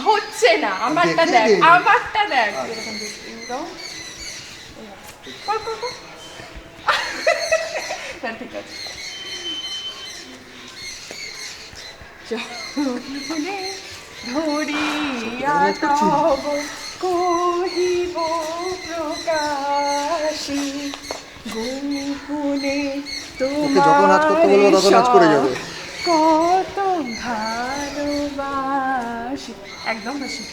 হচ্ছে না, আমারটা দেখ, আমারটা দেখ। ঠিক আছে, ধরিয়া তব কহিব প্রকাশী গোপনে তোমার কত ভালোবাসি। একদম হাসি।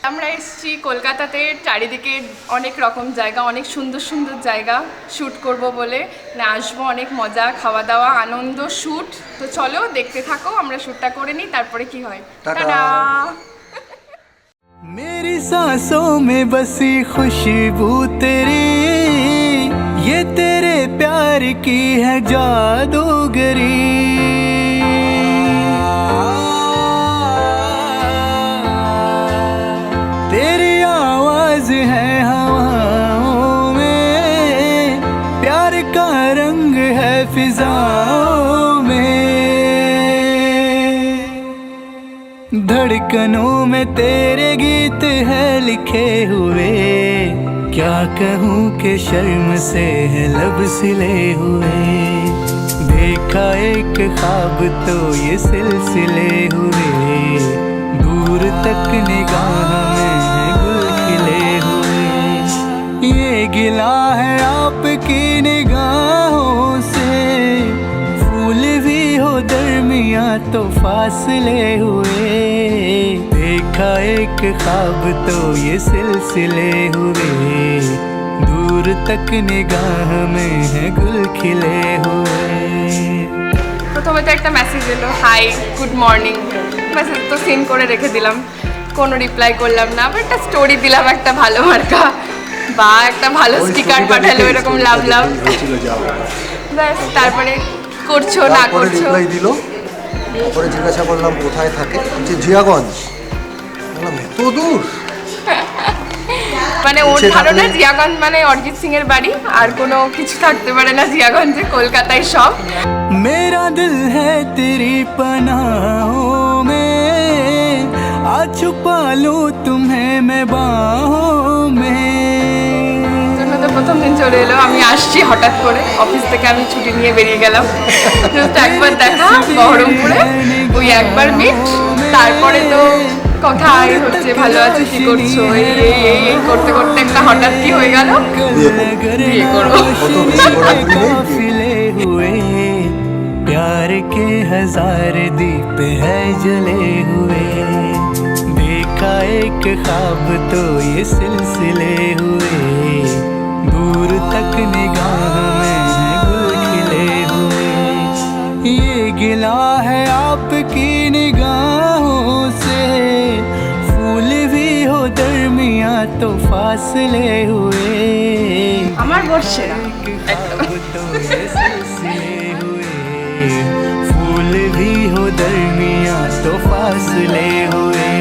আমরা এসেছি কলকাতাতে, চারিদিকে অনেক রকম জায়গা, অনেক সুন্দর সুন্দর জায়গা শ্যুট করব বলে আসবো, অনেক মজা, খাওয়া দাওয়া, আনন্দ, শ্যুট। তো চলো দেখতে থাকো, আমরা শ্যুটটা করে নিই, তারপরে কি হয়। টাটা। मेरी सांसों में बसी खुशबू तेरी, ये तेरे प्यार की है जादूगरी। तेरी आवाज है हवाओं में, प्यार का रंग है फिजाओं में, धड़कनों में तेरे गीत है लिखे हुए। क्या कहूँ कि शर्म से है लब सिले हुए, देखा एक ख्वाब तो ये सिलसिले हुए, दूर तक निगाह में है गुल खिले हुए। ये गिला है आपकी निगाहों से, फूल भी हो दरमिया तो फासले हुए, देखा एक ख्वाब तो ये सिलसिले हुए, दूर तक निगाह में है गुल खिले हुए। প্রথমে তো একটা মেসেজ এলো, হাই গুড মর্নিং। মেসেজ তো সেন্ড করে রেখে দিলাম, কোনো রিপ্লাই করলাম না। আবার একটা স্টোরি দিলাম, একটা ভালো মার্কা বা একটা ভালো স্টিকার পাঠালো, এরকম লাভ লাভ। ব্যাস, তারপরে করছো না করছো রিপ্লাই দিল। পরে জিজ্ঞাসা করলাম কোথায় থাকে, যে জিয়াগঞ্জ। বললাম এত দূর? মানে ওর ধারণা জিয়াগঞ্জ মানে অরিজিৎ সিং এর বাড়ি, আর কোনো কিছু থাকতে পারে না জিয়াগঞ্জে, কলকাতায় সব। मेरा दिल है तेरी पनाहों में, आ छुपा लूं तुम्हें मैं बाहों में। তো প্রথম দিন চলে এলো, আমি আসছি হঠাৎ করে, অফিস থেকে আমি ছুটি নিয়ে বেরিয়ে গেলাম। জাস্ট একবার দেখা বহরমপুরে, ওই একবার মিট, তারপরে তো কথাই হচ্ছে, ভালো আছে, কি করছো, এই করতে করতে একটা হঠাৎ কি হয়ে গেল, বিয়ে করবো। प्यार के हजार दीप है जले हुए, देखा एक ख्वाब तो ये सिलसिले हुए, दूर तक निगाह में है गुल खिले हुए। ये गिला है आपकी निगाहों से, फूल भी हो दरमिया तो फासले हुए, আমার বর্ষেরা একদম। फूल भी हो दरमिया तो फासले हुए।